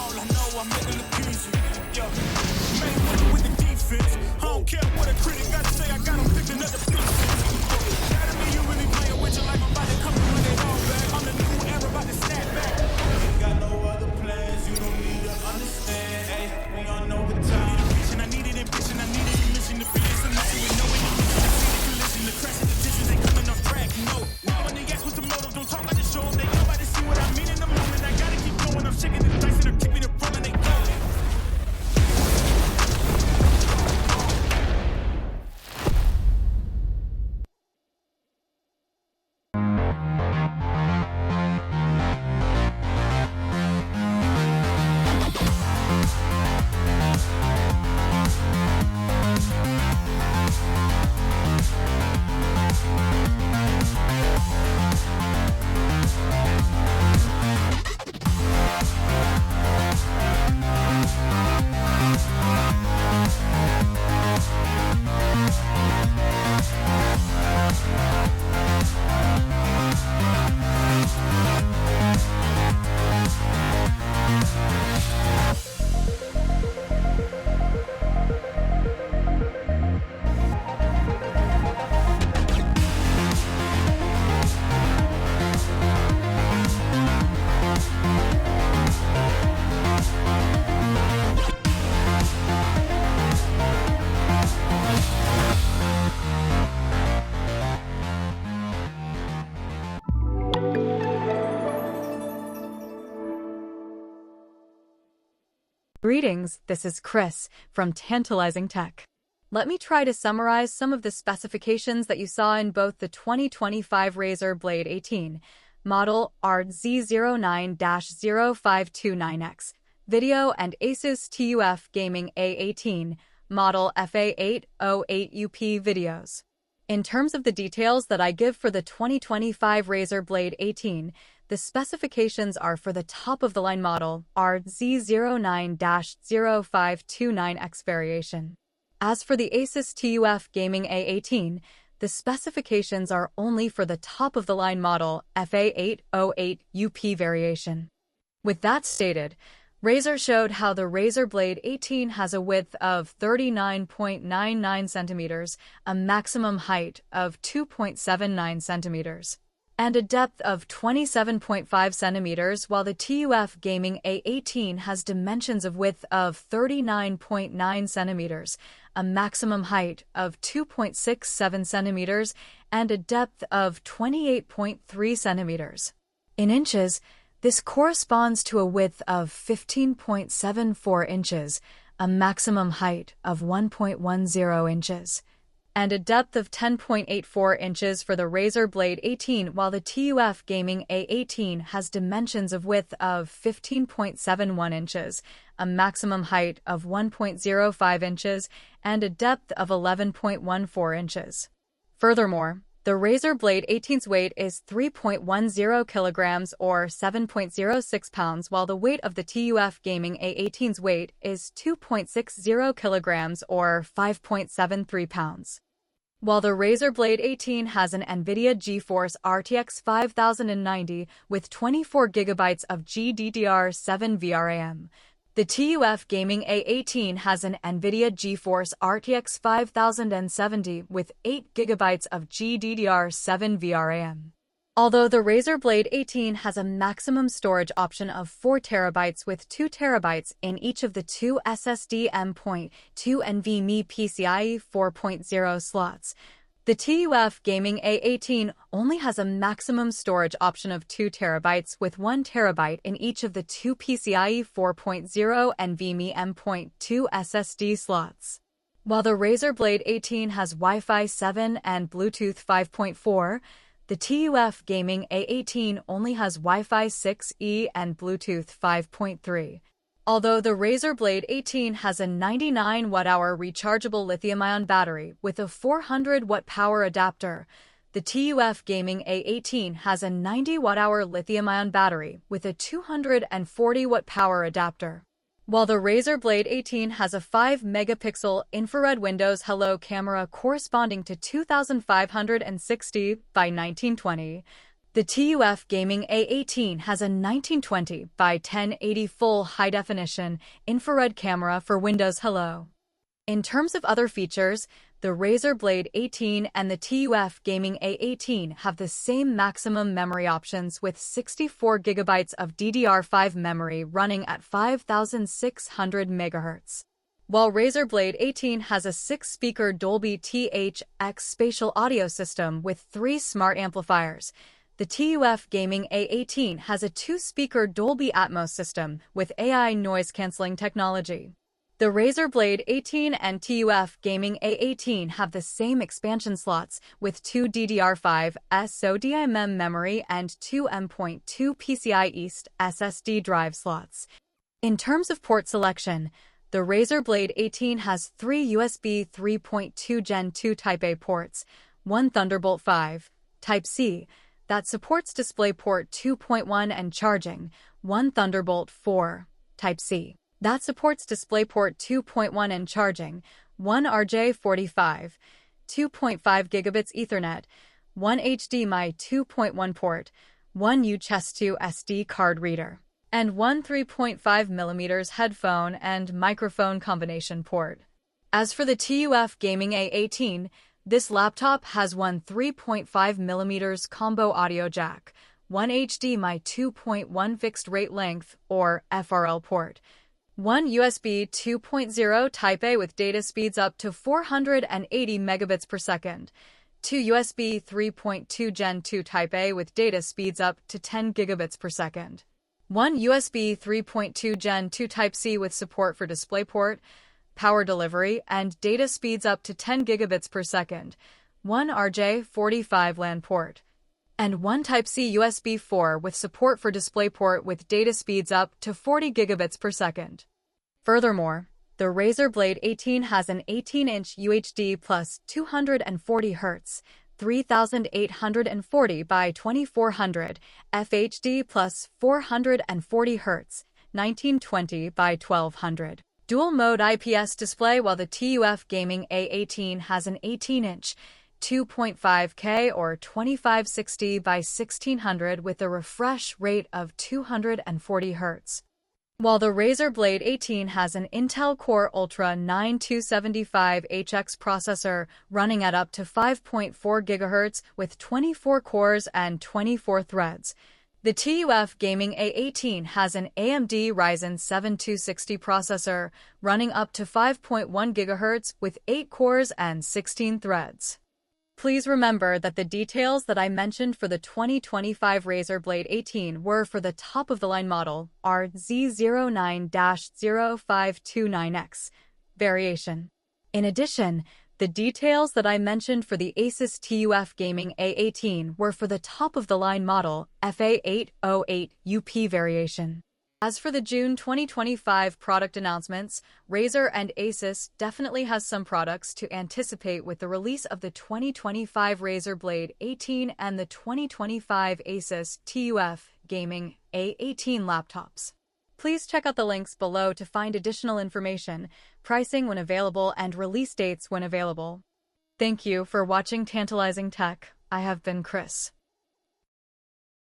all I know, I'm making the easy. Yeah, made money with the defense. I don't care what a critic got to say, I got them picking up the pieces. That me, you really playing with your life, I'm about to come and run it all back. I'm the new era, about to snap back. Ain't got no other plans, you don't need to understand. Hey, we on overtime. I need it, ambition, I need it, mission to be a solution with no indication. Listen, the crash of the dishes ain't coming off track, no. Now when they ask what's the motive, don't talk like the show. They nobody see what I mean in the moment. I gotta keep going, I'm shaking the dice and they're keeping it rolling, they go. Greetings, this is Chris from Tantalizing Tech. Let me try to summarize some of the specifications that you saw in both the 2025 Razer Blade 18, model RZ09-0529X, video and ASUS TUF Gaming A18, model FA808UP videos. In terms of the details that I give for the 2025 Razer Blade 18, the specifications are for the top-of-the-line model, RZ09-0529X variation. As for the ASUS TUF Gaming A18, the specifications are only for the top-of-the-line model, FA808UP variation. With that stated, Razer showed how the Razer Blade 18 has a width of 39.99 centimeters, a maximum height of 2.79 centimeters, and a depth of 27.5 centimeters, while the TUF Gaming A18 has dimensions of width of 39.9 centimeters, a maximum height of 2.67 centimeters, and a depth of 28.3 centimeters. In inches, this corresponds to a width of 15.74 inches, a maximum height of 1.10 inches, and a depth of 10.84 inches for the Razer Blade 18, while the TUF Gaming A18 has dimensions of width of 15.71 inches, a maximum height of 1.05 inches, and a depth of 11.14 inches. Furthermore, the Razer Blade 18's weight is 3.10 kilograms or 7.06 pounds, while the weight of the TUF Gaming A18's weight is 2.60 kilograms or 5.73 pounds. While the Razer Blade 18 has an NVIDIA GeForce RTX 5090 with 24 GB of GDDR7 VRAM, the TUF Gaming A18 has an NVIDIA GeForce RTX 5070 with 8 GB of GDDR7 VRAM. Although the Razer Blade 18 has a maximum storage option of 4 TB with 2 TB in each of the two SSD M.2 NVMe PCIe 4.0 slots, the TUF Gaming A18 only has a maximum storage option of 2 TB with 1 TB in each of the two PCIe 4.0 NVMe M.2 SSD slots. While the Razer Blade 18 has Wi-Fi 7 and Bluetooth 5.4, the TUF Gaming A18 only has Wi-Fi 6E and Bluetooth 5.3. Although the Razer Blade 18 has a 99 Wh rechargeable lithium-ion battery with a 400 Watt power adapter, the TUF Gaming A18 has a 90 Wh lithium-ion battery with a 240 Watt power adapter. While the Razer Blade 18 has a 5-megapixel infrared Windows Hello camera corresponding to 2560 by 1920, The TUF Gaming A18 has a 1920 by 1080 full high-definition infrared camera for Windows Hello. In terms of other features, the Razer Blade 18 and the TUF Gaming A18 have the same maximum memory options with 64 GB of DDR5 memory running at 5600 MHz. While Razer Blade 18 has a 6-speaker Dolby THX spatial audio system with 3 smart amplifiers, the TUF Gaming A18 has a 2-speaker Dolby Atmos system with AI noise-canceling technology. The Razer Blade 18 and TUF Gaming A18 have the same expansion slots with 2 DDR5 SODIMM memory and 2 M.2 PCI East SSD drive slots. In terms of port selection, the Razer Blade 18 has 3 USB 3.2 Gen 2 Type-A ports, 1 Thunderbolt 5 Type-C that supports DisplayPort 2.1 and charging, 1 Thunderbolt 4 Type-C that supports DisplayPort 2.1 and charging, 1 RJ45, 2.5 gigabits Ethernet, 1 HDMI 2.1 port, 1 UCHES-2 SD card reader, and 1 3.5mm headphone and microphone combination port. As for the TUF Gaming A18, this laptop has 1 3.5mm combo audio jack, 1 HDMI 2.1 fixed rate length or FRL port, 1 USB 2.0 Type-A with data speeds up to 480 megabits per second, 2 USB 3.2 Gen 2 Type-A with data speeds up to 10 gigabits per second, 1 USB 3.2 Gen 2 Type-C with support for DisplayPort, power delivery, and data speeds up to 10 gigabits per second, 1 RJ45 LAN port, and 1 Type-C USB 4 with support for DisplayPort with data speeds up to 40 gigabits per second. Furthermore, the Razer Blade 18 has an 18-inch UHD plus 240 Hz, 3840 by 2400, FHD plus 440 Hz, 1920 by 1200. Dual-mode IPS display, while the TUF Gaming A18 has an 18-inch 2.5K or 2560 by 1600 with a refresh rate of 240 Hz. While the Razer Blade 18 has an Intel Core Ultra 9275HX processor running at up to 5.4 GHz with 24 cores and 24 threads, the TUF Gaming A18 has an AMD Ryzen 7 260 processor running up to 5.1 GHz with 8 cores and 16 threads. Please remember that the details that I mentioned for the 2025 Razer Blade 18 were for the top-of-the-line model RZ09-0529X variation. In addition, the details that I mentioned for the ASUS TUF Gaming A18 were for the top-of-the-line model FA808UP variation. As for the June 2025 product announcements, Razer and ASUS definitely has some products to anticipate with the release of the 2025 Razer Blade 18 and the 2025 ASUS TUF Gaming A18 laptops. Please check out the links below to find additional information, pricing when available, and release dates when available. Thank you for watching Tantalizing Tech. I have been Chris.